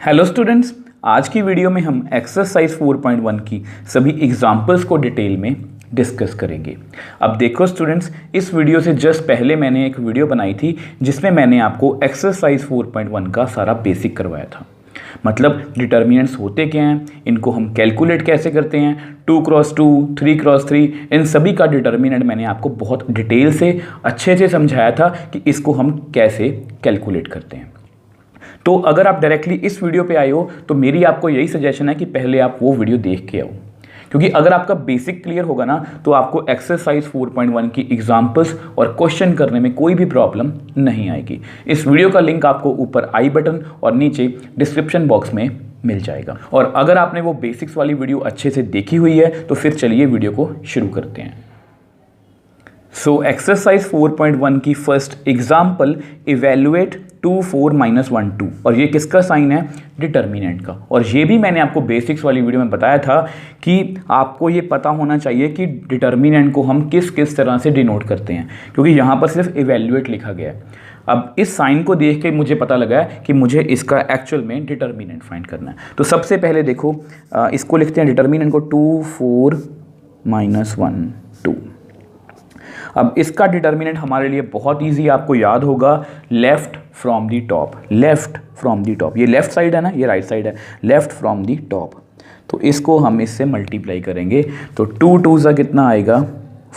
Hello students, आज की video में हम एक्सरसाइज 4.1 की सभी एग्जाम्पल्स को डिटेल में डिस्कस करेंगे। अब देखो स्टूडेंट्स, इस वीडियो से जस्ट पहले मैंने एक वीडियो बनाई थी जिसमें मैंने आपको एक्सरसाइज 4.1 का सारा बेसिक करवाया था। मतलब डिटर्मिनेंट्स होते क्या हैं, इनको हम कैलकुलेट कैसे करते हैं, 2x2, 3x3, इन सभी का डिटर्मिनेंट मैंने आपको बहुत डिटेल से अच्छे से समझाया था कि इसको हम कैसे कैलकुलेट करते हैं। तो अगर आप डायरेक्टली इस वीडियो पे आए हो तो मेरी आपको यही सजेशन है कि पहले आप वो वीडियो देख के आओ, क्योंकि अगर आपका बेसिक क्लियर होगा ना तो आपको एक्सरसाइज 4.1 की एग्जाम्पल्स और क्वेश्चन करने में कोई भी प्रॉब्लम नहीं आएगी। इस वीडियो का लिंक आपको ऊपर आई बटन और नीचे डिस्क्रिप्शन बॉक्स में मिल जाएगा। और अगर आपने वो बेसिक्स वाली वीडियो अच्छे से देखी हुई है तो फिर चलिए वीडियो को शुरू करते हैं। सो एक्सरसाइज 4.1 की फर्स्ट एग्जाम्पल, इवेल्युएट 2, 4, -1, 2, और ये किसका साइन है? डिटर्मिनेंट का। और ये भी मैंने आपको बेसिक्स वाली वीडियो में बताया था कि आपको ये पता होना चाहिए कि डिटर्मिनेंट को हम किस किस तरह से डिनोट करते हैं, क्योंकि यहाँ पर सिर्फ इवेल्युएट लिखा गया है। अब इस साइन को देख के मुझे पता लगा है कि मुझे इसका एक्चुअल में डिटर्मिनेंट फाइंड करना है। तो सबसे पहले देखो, इसको लिखते हैं डिटर्मिनेंट को 2, 4, -1, 2। अब इसका डिटर्मिनेंट हमारे लिए बहुत इजी, आपको याद होगा, left from the top. Left from the top, ये लेफ्ट साइड है ना, ये राइट साइड है। लेफ्ट फ्रॉम दी टॉप, तो इसको हम इससे मल्टीप्लाई करेंगे तो 2 2 सा कितना आएगा?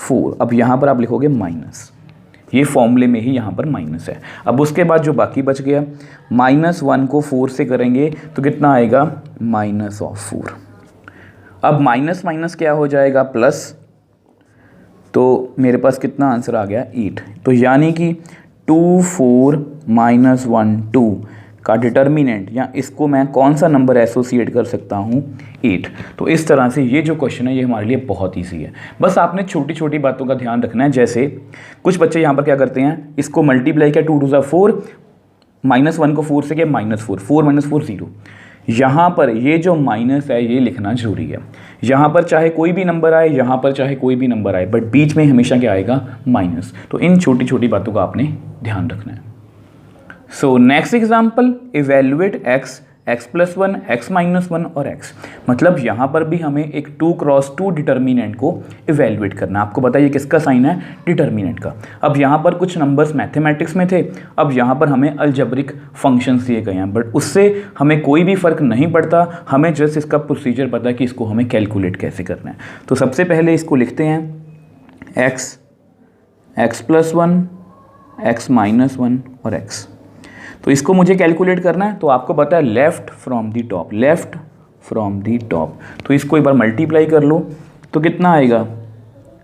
4। अब यहाँ पर आप लिखोगे माइनस, ये फॉर्मूले में ही यहाँ पर माइनस है। अब उसके बाद जो बाकी बच गया, -1 को 4 से करेंगे तो कितना आएगा? -4। अब माइनस माइनस क्या हो जाएगा? प्लस। तो मेरे पास कितना आंसर आ गया? 8। तो यानी कि 2, 4, -1, 2 का डिटर्मिनेंट, या इसको मैं कौन सा नंबर एसोसिएट कर सकता हूँ? 8। तो इस तरह से ये जो क्वेश्चन है ये हमारे लिए बहुत ईजी है। बस आपने छोटी छोटी बातों का ध्यान रखना है। जैसे कुछ बच्चे यहाँ पर क्या करते हैं, इसको मल्टीप्लाई किया 2 2 सा 4, -1 को 4 से किया -4, 4 - 4 0। यहाँ पर ये जो माइनस है ये लिखना जरूरी है। यहाँ पर चाहे कोई भी नंबर आए, यहाँ पर चाहे कोई भी नंबर आए, बट बीच में हमेशा क्या आएगा? माइनस। तो इन छोटी छोटी बातों का आपने ध्यान रखना है। So next example, evaluate x, x+1, x-1 और x। मतलब यहाँ पर भी हमें एक 2x2 डिटर्मिनेंट को इवेल्युएट करना है। आपको बताइए किसका साइन है? डिटर्मिनेंट का। अब यहाँ पर कुछ नंबर्स मैथमेटिक्स में थे, अब यहाँ पर हमें अलजेब्रिक फंक्शंस दिए गए हैं, बट उससे हमें कोई भी फर्क नहीं पड़ता। हमें जस्ट इसका प्रोसीजर पता है कि इसको हमें कैलकुलेट कैसे करना है। तो सबसे पहले इसको लिखते हैं x, x+1, x-1 और x। तो इसको मुझे कैलकुलेट करना है, तो आपको पता है left from the top. Left from the top, तो इसको एक बार मल्टीप्लाई कर लो तो कितना आएगा?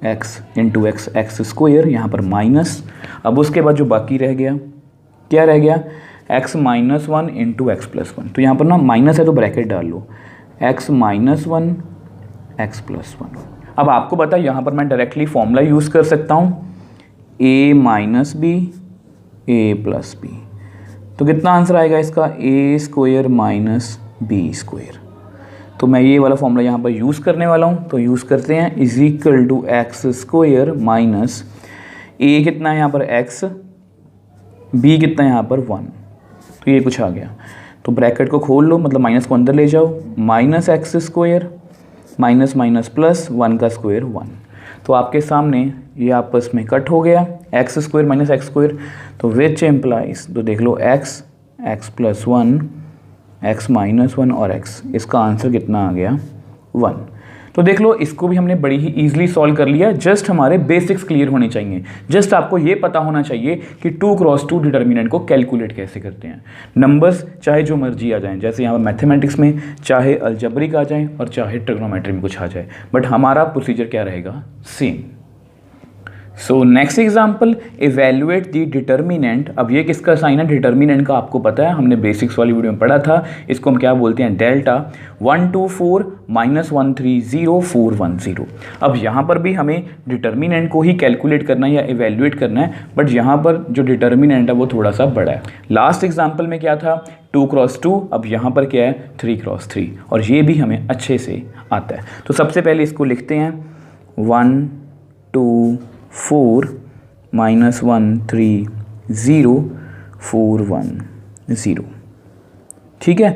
x into x, x square, यहाँ पर माइनस। अब उसके बाद जो बाकी रह गया, क्या रह गया? x-1 into x+1। तो यहाँ पर ना माइनस है तो ब्रैकेट डाल लो, x-1, x+1। अब आपको पता है यहाँ पर मैं डायरेक्टली फॉर्मूला यूज़ कर सकता हूँ, a - b, a + b। तो कितना आंसर आएगा इसका? a² - b²। तो मैं ये वाला फॉर्मूला यहाँ पर यूज़ करने वाला हूँ, तो यूज़ करते हैं, = x² माइनस a कितना है यहाँ पर? x, b कितना है यहाँ पर? 1। तो ये कुछ आ गया, तो ब्रैकेट को खोल लो, मतलब माइनस को अंदर ले जाओ, -x² माइनस माइनस प्लस 1 का स्क्वायर 1। तो आपके सामने ये आपस में कट हो गया, x² - x²। तो विच एम्प्लाइज, तो देख लो x, x+1, x-1 और x, इसका आंसर कितना आ गया? 1। तो देख लो, इसको भी हमने बड़ी ही ईजिली सॉल्व कर लिया। जस्ट हमारे बेसिक्स क्लियर होने चाहिए। जस्ट आपको ये पता होना चाहिए कि 2x2 डिटर्मिनेंट को कैलकुलेट कैसे करते हैं। नंबर्स चाहे जो मर्जी आ जाएं, जैसे यहाँ पर मैथमेटिक्स में चाहे अलजेब्रिक आ जाएं और चाहे ट्रिग्नोमेट्री में कुछ आ जाए, बट हमारा प्रोसीजर क्या रहेगा? Same. So next example, evaluate the determinant. अब ये किसका साइन है? डिटर्मिनेंट का आपको पता है, हमने बेसिक्स वाली वीडियो में पढ़ा था। इसको हम क्या बोलते हैं? डेल्टा। 1 2 4 -1 3 0 4 1 0। अब यहाँ पर भी हमें डिटर्मिनेंट को ही कैलकुलेट करना है या इवेल्युएट करना है, बट यहाँ पर जो डिटर्मिनेंट है वो थोड़ा सा बड़ा है। लास्ट एग्जाम्पल में क्या था? 2x2, अब यहाँ पर क्या है? 3x3, और ये भी हमें अच्छे से आता है। तो सबसे पहले इसको लिखते हैं 1 2 4 -1 3 0 4 1 0। ठीक है,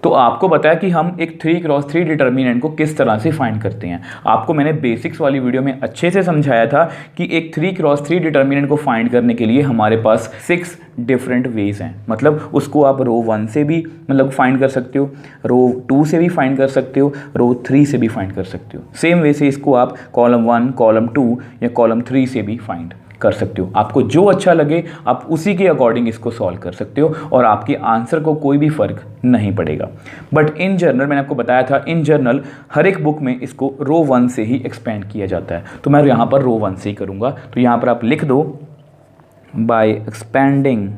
तो आपको बताया कि हम एक 3x3 डिटर्मिनेंट को किस तरह से फाइंड करते हैं। आपको मैंने बेसिक्स वाली वीडियो में अच्छे से समझाया था कि एक 3x3 डिटर्मिनेंट को फाइंड करने के लिए हमारे पास 6 डिफरेंट वेज हैं। मतलब उसको आप रो 1 से भी मतलब फाइंड कर सकते हो, रो 2 से भी फाइंड कर सकते हो, रो 3 से भी फाइंड कर सकते हो। सेम वे से इसको आप कॉलम 1, कॉलम 2 या कॉलम 3 से भी फाइंड कर सकते हो। आपको जो अच्छा लगे आप उसी के अकॉर्डिंग इसको सॉल्व कर सकते हो और आपके आंसर को कोई भी फ़र्क नहीं पड़ेगा। बट इन जनरल मैंने आपको बताया था, इन जनरल हर एक बुक में इसको रो 1 से ही एक्सपेंड किया जाता है। तो मैं यहाँ पर रो 1 से ही करूँगा। तो यहाँ पर आप लिख दो बाय एक्सपेंडिंग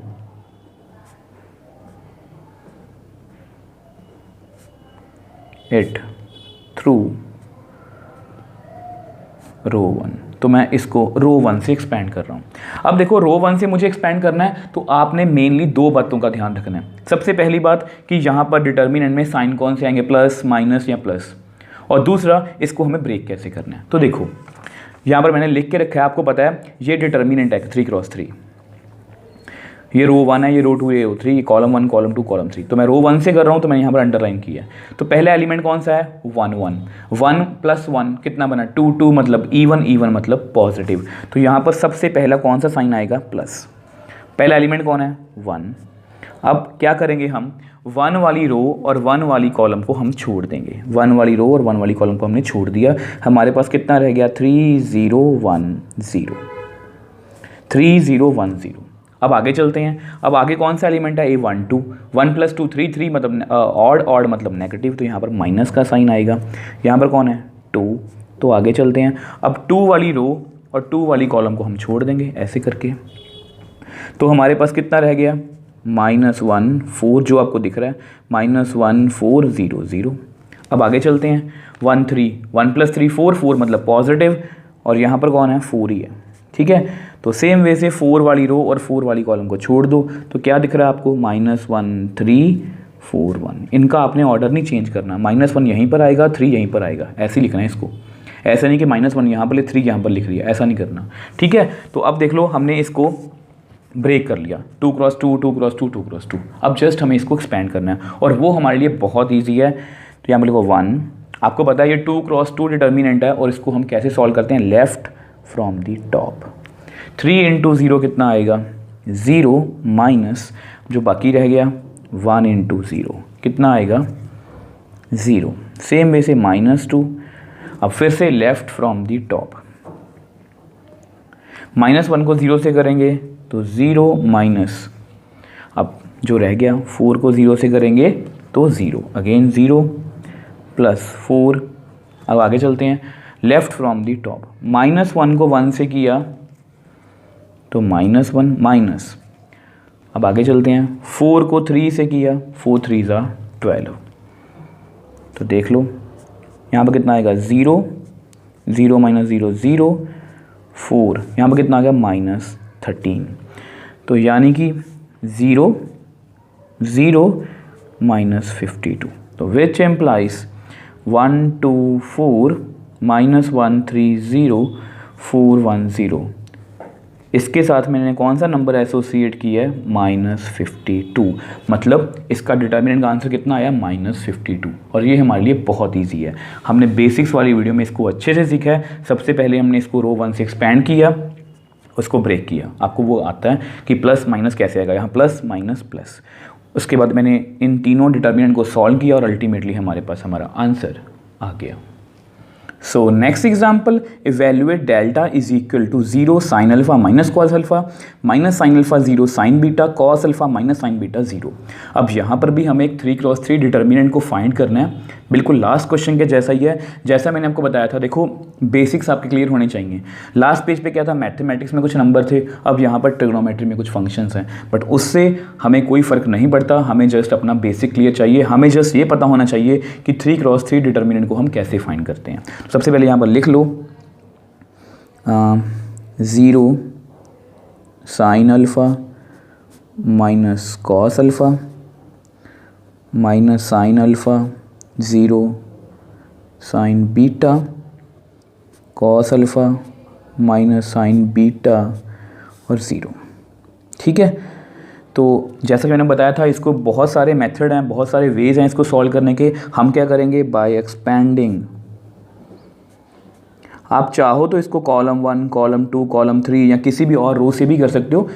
इट थ्रू रो 1। तो मैं इसको रो 1 से एक्सपेंड कर रहा हूँ। अब देखो रो 1 से मुझे एक्सपेंड करना है तो आपने मेनली 2 बातों का ध्यान रखना है। सबसे पहली बात कि यहाँ पर डिटर्मिनेंट में साइन कौन से आएंगे, प्लस, माइनस या प्लस। और दूसरा इसको हमें ब्रेक कैसे करना है। तो देखो यहाँ पर मैंने लिख के रखा है, आपको पता है ये डिटर्मिनेंट है 3x3, ये रो 1 है, ये रो 2, ये रो 3, ये कॉलम 1, कॉलम 2, कॉलम 3। तो मैं रो 1 से कर रहा हूँ तो मैंने यहाँ पर अंडरलाइन किया है। तो पहला एलिमेंट कौन सा है, 1 1 1 प्लस 1 कितना बना, 2 2 मतलब इवन, इवन मतलब पॉजिटिव। तो यहाँ पर सबसे पहला कौन सा साइन आएगा, प्लस। पहला एलिमेंट कौन है, 1। अब क्या करेंगे हम, 1 वाली रो और 1 वाली कॉलम को हम छोड़ देंगे। 1 वाली रो और 1 वाली कॉलम को हमने छोड़ दिया। हमारे पास कितना रह गया, 3 0 1 0, 3 0 1 0। अब आगे चलते हैं। अब आगे कौन सा एलिमेंट है, A1 2, 1 + 2 3 3 मतलब ऑड, ऑड मतलब नेगेटिव। तो यहाँ पर माइनस का साइन आएगा। यहाँ पर कौन है, 2। तो आगे चलते हैं। अब 2 वाली रो और 2 वाली कॉलम को हम छोड़ देंगे ऐसे करके। तो हमारे पास कितना रह गया, -1 4 जो आपको दिख रहा है, -1 4 0 0। अब आगे चलते हैं। 1 3, 1 + 3 4 4 मतलब पॉजिटिव, और यहाँ पर कौन है, 4 ही है। ठीक है। तो सेम वे से 4 वाली रो और 4 वाली कॉलम को छोड़ दो। तो क्या दिख रहा है आपको, -1 3 4 1। इनका आपने ऑर्डर नहीं चेंज करना, -1 यहीं पर आएगा, 3 यहीं पर आएगा, ऐसे ही लिखना है इसको। ऐसा नहीं कि -1 यहाँ पर 3 यहाँ पर लिख रही है, ऐसा नहीं करना। ठीक है। तो अब देख लो हमने इसको ब्रेक कर लिया, 2x2 2x2 2x2। अब जस्ट हमें इसको एक्सपेंड करना है और वो हमारे लिए बहुत ईजी है। तो यहाँ पर लिखो 1। आपको पता है ये 2x2 डिटर्मिनेंट है और इसको हम कैसे सॉल्व करते हैं, लेफ्ट फ्रॉम दी टॉप। 3 × 0 कितना आएगा, 0 माइनस जो बाकी रह गया 1 × 0 कितना आएगा, 0। सेम वे से -2। अब फिर से लेफ्ट फ्रॉम दी टॉप, -1 को 0 से करेंगे तो 0 माइनस, अब जो रह गया 4 को 0 से करेंगे तो 0, अगेन 0 प्लस 4। अब आगे चलते हैं, लेफ्ट फ्रॉम दी टॉप, -1 को 1 से किया तो -1 माइनस। अब आगे चलते हैं, 4 को 3 से किया, 4 3 ज़ा 12। तो देख लो यहाँ पर कितना आएगा, 0 0 - 0 0 4। यहाँ पर कितना आ गया, -13। तो यानी कि 0 0 -52। तो विच एम्प्लाइज 1 2 4 -1 3 0 4 1 0। इसके साथ मैंने कौन सा नंबर एसोसिएट किया है, -52। मतलब इसका डिटर्मिनेंट का आंसर कितना आया, -52। और ये हमारे लिए बहुत इजी है। हमने बेसिक्स वाली वीडियो में इसको अच्छे से सीखा है। सबसे पहले हमने इसको रो 1 से एक्सपेंड किया, उसको ब्रेक किया। आपको वो आता है कि प्लस माइनस कैसे आएगा, यहाँ प्लस माइनस प्लस। उसके बाद मैंने इन तीनों डिटर्मिनेंट को सॉल्व किया और अल्टीमेटली हमारे पास हमारा आंसर आ गया। So next example, evaluate delta is equal to 0 sin alpha minus cos alpha minus sin alpha 0 sin beta cos alpha minus sin beta 0। अब यहाँ पर भी हमें एक 3x3 डिटर्मिनेंट को फाइंड करना है। बिल्कुल लास्ट क्वेश्चन के जैसा ही है, जैसा मैंने आपको बताया था। देखो बेसिक्स आपके क्लियर होने चाहिए। लास्ट पेज पे क्या था, मैथमेटिक्स में कुछ नंबर थे, अब यहाँ पर ट्रिग्नोमेट्री में कुछ फंक्शंस हैं। बट उससे हमें कोई फ़र्क नहीं पड़ता, हमें जस्ट अपना बेसिक क्लियर चाहिए। हमें जस्ट ये पता होना चाहिए कि 3x3 डिटर्मिनेंट को हम कैसे फाइंड करते हैं। सबसे पहले यहाँ पर लिख लो 0 sine alpha minus cos alpha minus sine alpha 0 sign beta cos alpha minus sign beta और 0। ठीक है। तो जैसा कि मैंने बताया था, इसको बहुत सारे मेथड हैं, बहुत सारे वेज हैं इसको सॉल्व करने के। हम क्या करेंगे, बाय एक्सपेंडिंग। आप चाहो तो इसको कॉलम 1, कॉलम 2, कॉलम 3 या किसी भी और रो से भी कर सकते हो।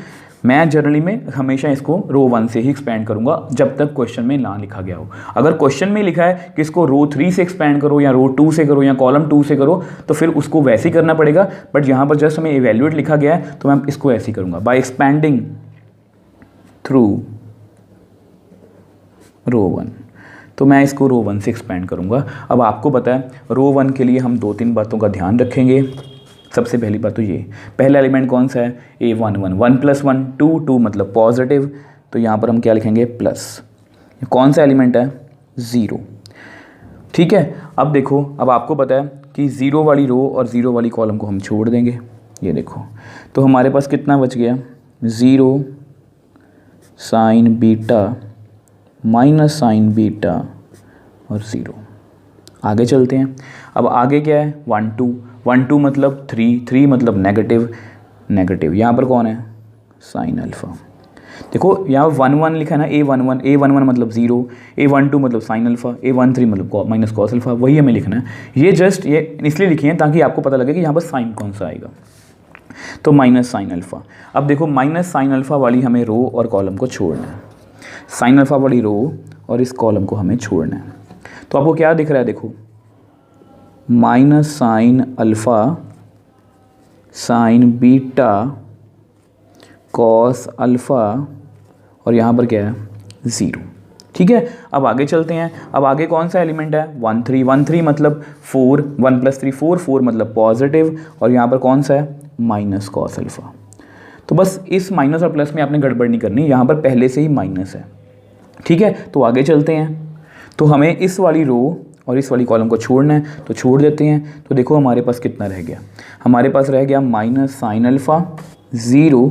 मैं जनरली में हमेशा इसको रो 1 से ही एक्सपेंड करूंगा जब तक क्वेश्चन में ना लिखा गया हो। अगर क्वेश्चन में लिखा है कि इसको रो 3 से एक्सपेंड करो या रो 2 से करो या कॉलम 2 से करो, तो फिर उसको वैसे ही करना पड़ेगा। बट यहाँ पर जस्ट हमें इवेल्युएट लिखा गया है तो मैं इसको ऐसे ही करूँगा, बाय एक्सपेंडिंग थ्रू रो 1। तो मैं इसको रो 1 से एक्सपेंड करूँगा। अब आपको पता है रो 1 के लिए हम 2-3 बातों का ध्यान रखेंगे। सबसे पहली बात तो ये, पहला एलिमेंट कौन सा है, A1 1, 1 + 1 2, 2 मतलब पॉजिटिव, तो यहाँ पर हम क्या लिखेंगे प्लस। कौन सा एलिमेंट है, 0। ठीक है, अब देखो, अब आपको पता है कि 0 वाली रो और 0 वाली कॉलम को हम छोड़ देंगे। ये देखो, तो हमारे पास कितना बच गया, 0 sign beta minus sign beta और 0। आगे चलते हैं। अब आगे क्या है, 1 2, 1 2 मतलब 3, 3 मतलब नेगेटिव, नेगेटिव यहाँ पर कौन है, साइन अल्फ़ा। देखो यहाँ 1 1 लिखा है ना, A11 मतलब 0, A12 मतलब साइन अल्फ़ा, A13 मतलब माइनस कॉस अल्फ़ा, वही हमें लिखना है। ये जस्ट ये इसलिए लिखी है ताकि आपको पता लगे कि यहाँ पर साइन कौन सा आएगा। तो माइनस साइन अल्फ़ा। अब देखो माइनस साइन अल्फ़ा वाली हमें रो और कॉलम को छोड़ना है, साइन अल्फ़ा वाली रो और इस कॉलम को हमें छोड़ना है। तो आपको क्या दिख रहा है, देखो minus sine alpha sine beta cos alpha और यहाँ पर क्या है, 0। ठीक है, अब आगे चलते हैं। अब आगे कौन सा एलिमेंट है, 1 3, 1 3 मतलब 4, 1 + 3 4, 4 मतलब पॉजिटिव, और यहाँ पर कौन सा है, माइनस कॉस अल्फ़ा। तो बस इस माइनस और प्लस में आपने गड़बड़ नहीं करनी, यहाँ पर पहले से ही माइनस है। ठीक है, तो आगे चलते हैं। तो हमें इस वाली रो और इस वाली कॉलम को छोड़ना है, तो छोड़ देते हैं। तो देखो हमारे पास कितना रह गया, हमारे पास रह गया minus sine alpha, 0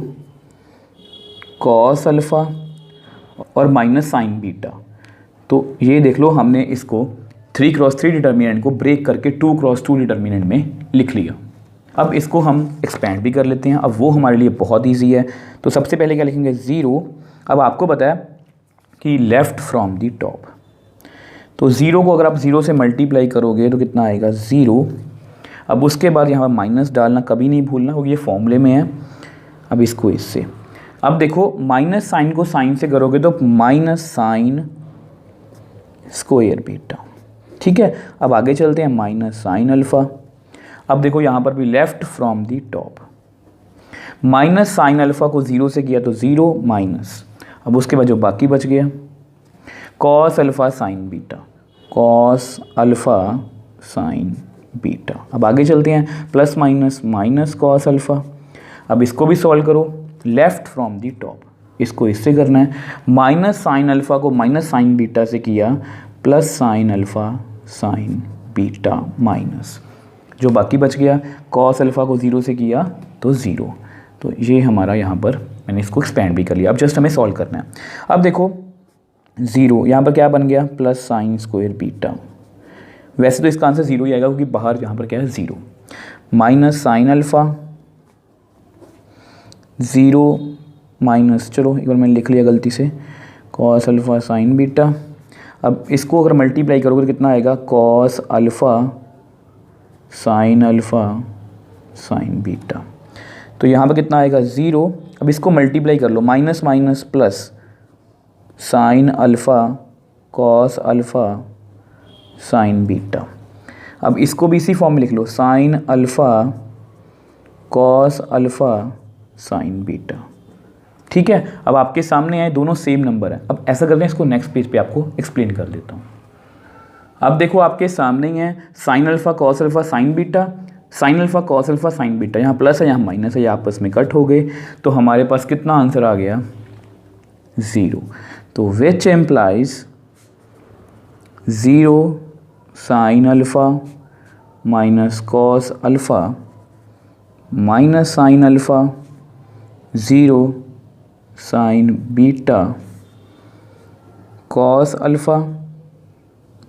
cos alpha और माइनस साइन बीटा। तो ये देख लो, हमने इसको 3x3 डिटर्मिनेंट को ब्रेक करके 2x2 डिटर्मिनेंट में लिख लिया। अब इसको हम एक्सपेंड भी कर लेते हैं, अब वो हमारे लिए बहुत ईजी है। तो सबसे पहले क्या लिखेंगे, 0। अब आपको पता है कि लेफ़्ट फ्रॉम दी टॉप, तो 0 को अगर आप 0 से मल्टीप्लाई करोगे तो कितना आएगा, 0। अब उसके बाद यहाँ माइनस डालना कभी नहीं भूलना, क्योंकि ये फॉर्मूले में है। अब इसको इससे, अब देखो माइनस साइन को साइन से करोगे तो माइनस साइन स्क्वायर बीटा। ठीक है, अब आगे चलते हैं, माइनस साइन अल्फ़ा। अब देखो यहाँ पर भी left from the top, minus sine alpha को 0 से किया तो 0 माइनस, अब उसके बाद जो बाकी बच गया, cos alpha sine beta, cos alpha sine beta. अब आगे चलते हैं, plus minus minus cos alpha. अब इसको भी सॉल्व करो, लेफ़्ट फ्रॉम दी टॉप, इसको इससे करना है, माइनस साइन अल्फ़ा को माइनस साइन बीटा से किया, plus sine alpha sine beta minus, जो बाकी बच गया, कॉस अल्फ़ा को 0 से किया तो 0। तो ये हमारा यहाँ पर मैंने इसको एक्सपेंड भी कर लिया। अब जस्ट हमें सॉल्व करना है। अब देखो 0 यहाँ पर क्या बन गया, प्लस साइन स्क्वायर बीटा। वैसे तो इसका आंसर 0 ही आएगा क्योंकि बाहर यहाँ पर क्या है, 0 माइनस साइन अल्फ़ा, 0 माइनस, चलो एक बार मैंने लिख लिया गलती से, कॉस अल्फ़ा साइन बीटा। अब इसको अगर मल्टीप्लाई करोगे तो कितना आएगा, cos alpha sine alpha sine beta. तो यहाँ पर कितना आएगा, 0। अब इसको मल्टीप्लाई कर लो, minus minus plus sine alpha cos alpha sine beta. अब इसको भी इसी फॉर्म में लिख लो, sine alpha cos alpha sine beta. ठीक है, अब आपके सामने आए दोनों सेम नंबर है। अब ऐसा करते हैं, इसको नेक्स्ट पेज पे आपको एक्सप्लेन कर देता हूँ। अब देखो आपके सामने ही है sign alpha cos alpha sine beta, sign alpha cos alpha sine beta, यहाँ प्लस है यहाँ माइनस है, ये आपस में कट हो गए, तो हमारे पास कितना आंसर आ गया, 0। तो which employees 0 sine alpha minus cos alpha minus sine alpha 0 sign beta cos alpha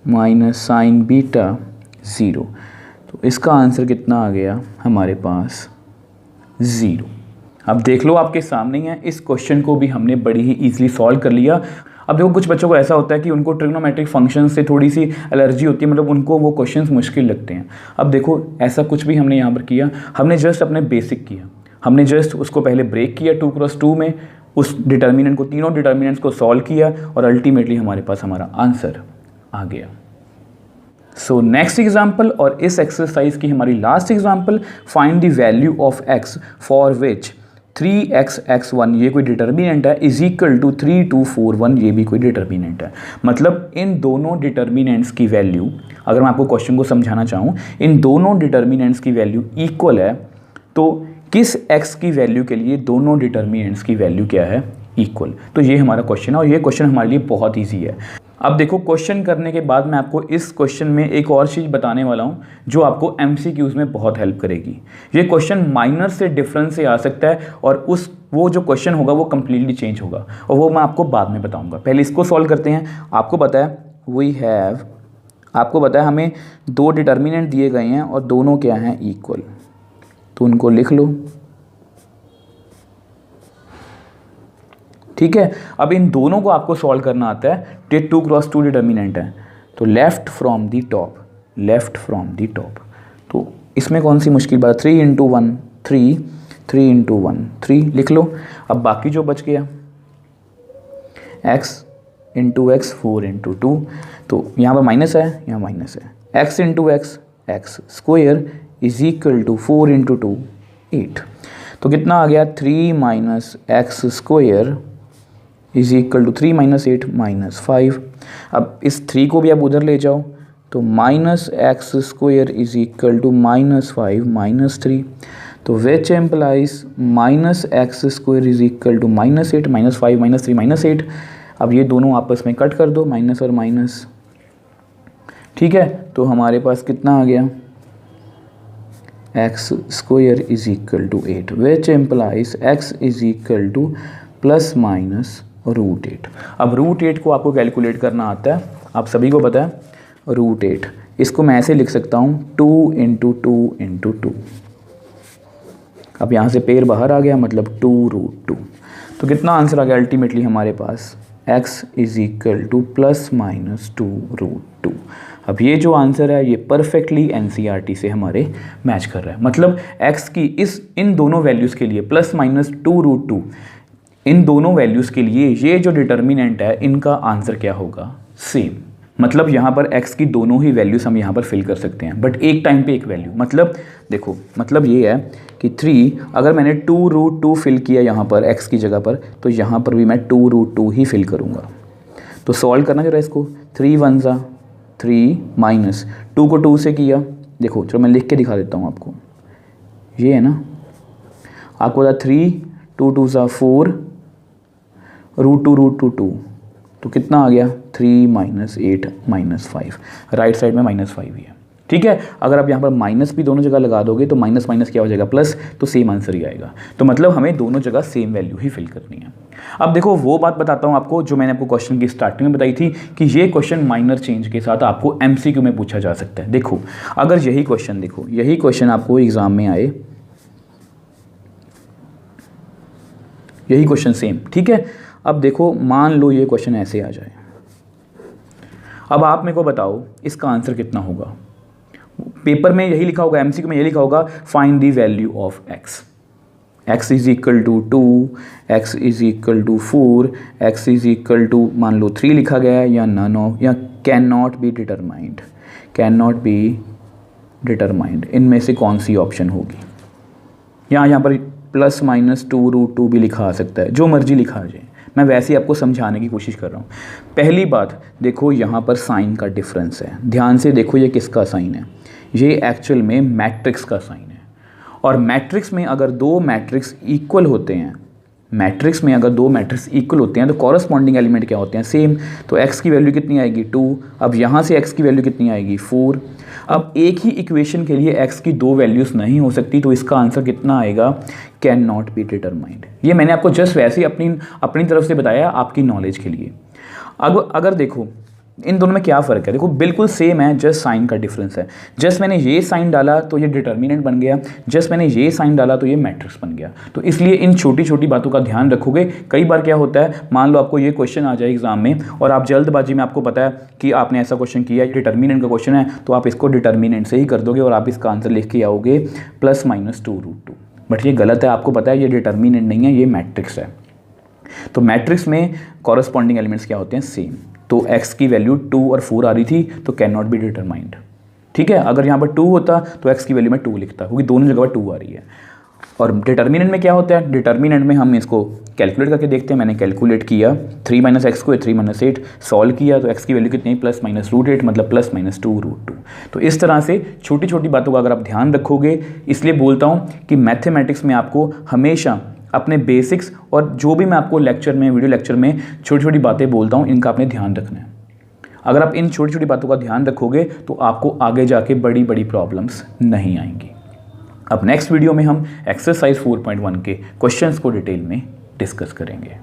minus sign beta 0। तो इसका आंसर कितना आ गया हमारे पास, 0। अब देख लो आपके सामने ही है, इस क्वेश्चन को भी हमने बड़ी ही ईजिली सॉल्व कर लिया। अब देखो कुछ बच्चों को ऐसा होता है कि उनको ट्रिग्नोमेट्रिक फंक्शन से थोड़ी सी एलर्जी होती है, मतलब उनको वो क्वेश्चंस मुश्किल लगते हैं। अब देखो ऐसा कुछ भी हमने यहाँ पर किया, हमने जस्ट अपने बेसिक किया, हमने जस्ट उसको पहले ब्रेक किया 2x2 में, उस डिटर्मिनेंट को, तीनों डिटर्मिनेंट्स को सॉल्व किया और अल्टीमेटली हमारे पास हमारा आंसर आ गया। सो नेक्स्ट एग्जाम्पल, और इस एक्सरसाइज की हमारी last example, find the value of x for which 3x x1 ये कोई डिटर्मिनेंट है इज इक्वल टू 3 2 4 1 ये भी कोई डिटर्मिनेंट है। मतलब इन दोनों डिटर्मिनेंट्स की वैल्यू, अगर मैं आपको क्वेश्चन को समझाना चाहूँ, इन दोनों डिटर्मिनेंट्स की वैल्यू इक्वल है, तो किस x की वैल्यू के लिए दोनों डिटर्मिनेंट्स की वैल्यू क्या है, इक्वल। तो ये हमारा क्वेश्चन है और ये क्वेश्चन हमारे लिए बहुत ईजी है। अब देखो क्वेश्चन करने के बाद मैं आपको इस क्वेश्चन में एक और चीज़ बताने वाला हूँ जो आपको MCQs में बहुत हेल्प करेगी। ये क्वेश्चन माइनर से डिफरेंस से आ सकता है और वो जो क्वेश्चन होगा वो कम्प्लीटली चेंज होगा और वो मैं आपको बाद में बताऊँगा। पहले इसको सॉल्व करते हैं। आपको पता है हमें दो डिटर्मिनेंट दिए गए हैं और दोनों क्या हैं, इक्वल, तो उनको लिख लो। ठीक है, अब इन दोनों को आपको सॉल्व करना आता है। ये 2x2 डिटर्मिनेंट है, तो लेफ्ट फ्रॉम दी टॉप, तो इसमें कौन सी मुश्किल बात, 3 × 1 3, 3 × 1 3 लिख लो। अब बाकी जो बच गया x × x 4 × 2, तो यहाँ पर माइनस है, यहाँ माइनस है, x × x x square is equal to 4 × 2 8, तो कितना आ गया, 3 - x square is equal to 3 - 8 -5। अब इस 3 को भी आप उधर ले जाओ, तो -x square is equal to -5 - 3, तो which implies -x square is equal to -8 -5 -3 -8। अब ये दोनों आपस में कट कर दो, माइनस और माइनस। ठीक है, तो हमारे पास कितना आ गया, x square is equal to 8, which implies x is equal to ±√8। अब √8 को आपको कैलकुलेट करना आता है, आप सभी को पता है। √8 इसको मैं ऐसे लिख सकता हूँ 2 × 2 × 2। अब यहाँ से पेयर बाहर आ गया, मतलब 2√2। तो कितना आंसर आ गया अल्टीमेटली हमारे पास, x इज इक्वल टू +-2√2। अब ये जो आंसर है ये परफेक्टली NCERT से हमारे मैच कर रहा है। मतलब x की इन दोनों वैल्यूज़ के लिए +-2√2, इन दोनों वैल्यूज़ के लिए ये जो डिटर्मिनेंट है इनका आंसर क्या होगा, सेम। मतलब यहाँ पर x की दोनों ही वैल्यूज़ हम यहाँ पर फिल कर सकते हैं, बट एक टाइम पे एक वैल्यू। मतलब देखो, मतलब ये है कि 3, अगर मैंने 2√2 फिल किया यहाँ पर x की जगह पर, तो यहाँ पर भी मैं 2√2 ही फिल करूँगा। तो सॉल्व करना जरा इसको, 3 × 1 = 3 माइनस 2 को 2 से किया, देखो चलो मैं लिख के दिखा देता हूँ आपको, ये है ना, आपको बता 3 2 2 = 4 √2 √2 तो कितना आ गया, 3 - 8 -5, राइट साइड में -5 ही है। ठीक है, अगर आप यहाँ पर माइनस भी दोनों जगह लगा दोगे तो माइनस माइनस क्या हो जाएगा, प्लस, तो सेम आंसर ही आएगा। तो मतलब हमें दोनों जगह सेम वैल्यू ही फिल करनी है। अब देखो वो बात बताता हूँ आपको जो मैंने आपको क्वेश्चन की स्टार्टिंग में बताई थी कि ये क्वेश्चन माइनर चेंज के साथ आपको MCQ में पूछा जा सकता है। देखो अगर यही क्वेश्चन, देखो यही क्वेश्चन आपको एग्जाम में आए, यही क्वेश्चन सेम, ठीक है। अब देखो मान लो ये क्वेश्चन ऐसे आ जाए, अब आप मेरे को बताओ इसका आंसर कितना होगा। पेपर में यही लिखा होगा, MCQ में यही लिखा होगा, find the value of x is equal to 2, x is equal to 4, x is equal to मान लो 3 लिखा गया है, या नन ऑफ, या कैन नॉट बी डिटरमाइंड, इनमें से कौन सी ऑप्शन होगी। यहाँ पर +-2√2 भी लिखा आ सकता है, जो मर्जी लिखा आ जाए, मैं वैसे ही आपको समझाने की कोशिश कर रहा हूँ। पहली बात देखो, यहाँ पर साइन का डिफरेंस है, ध्यान से देखो ये किसका साइन है, ये एक्चुअल में मैट्रिक्स का साइन है। और मैट्रिक्स में अगर दो मैट्रिक्स इक्वल होते हैं, तो कॉरस्पॉन्डिंग एलिमेंट क्या होते हैं, सेम। तो x की वैल्यू कितनी आएगी, 2। अब यहाँ से x की वैल्यू कितनी आएगी, 4। अब एक ही इक्वेशन के लिए x की दो वैल्यूज़ नहीं हो सकती, तो इसका आंसर कितना आएगा, कैन नॉट बी डिटरमाइंड। ये मैंने आपको जस्ट वैसे ही अपनी तरफ से बताया आपकी नॉलेज के लिए। अब अगर देखो इन दोनों में क्या फ़र्क है? देखो बिल्कुल सेम है, जस्ट साइन का डिफरेंस है। जस्ट मैंने ये साइन डाला तो ये डिटर्मिनेंट बन गया, जस्ट मैंने ये साइन डाला तो ये मैट्रिक्स बन गया। तो इसलिए इन छोटी छोटी बातों का ध्यान रखोगे। कई बार क्या होता है, मान लो आपको ये क्वेश्चन आ जाए एग्जाम में और आप जल्दबाजी में, आपको पता है कि आपने ऐसा क्वेश्चन किया, डिटर्मिनेंट का क्वेश्चन है, तो आप इसको डिटर्मिनेंट से ही कर दोगे और आप इसका आंसर लिख के आओगे +-2√2। बट ये गलत है, आपको पता है ये डिटर्मिनेंट नहीं है, ये मैट्रिक्स है। तो मैट्रिक्स में कॉरस्पॉन्डिंग एलिमेंट्स क्या होते हैं? सेम। तो x की वैल्यू 2 और 4 आ रही थी तो कैन नॉट बी डिटरमाइंड। ठीक है, अगर यहाँ पर 2 होता तो x की वैल्यू में 2 लिखता, क्योंकि दोनों जगह पर 2 आ रही है। और डिटर्मिनेंट में क्या होता है? डिटर्मिनेंट में हम इसको कैलकुलेट करके देखते हैं। मैंने कैलकुलेट किया 3 - x को 3 - 8 सॉल्व किया तो x की वैल्यू कितनी? +-√8, मतलब +-2√2। तो इस तरह से छोटी छोटी बातों का अगर आप ध्यान रखोगे, इसलिए बोलता हूँ कि मैथमेटिक्स में आपको हमेशा अपने बेसिक्स और जो भी मैं आपको लेक्चर में, वीडियो लेक्चर में छोटी छोटी बातें बोलता हूँ, इनका आपने ध्यान रखना है। अगर आप इन छोटी छोटी बातों का ध्यान रखोगे तो आपको आगे जाके बड़ी बड़ी प्रॉब्लम्स नहीं आएंगी। अब नेक्स्ट वीडियो में हम एक्सरसाइज 4.1 के क्वेश्चंस को डिटेल में डिस्कस करेंगे।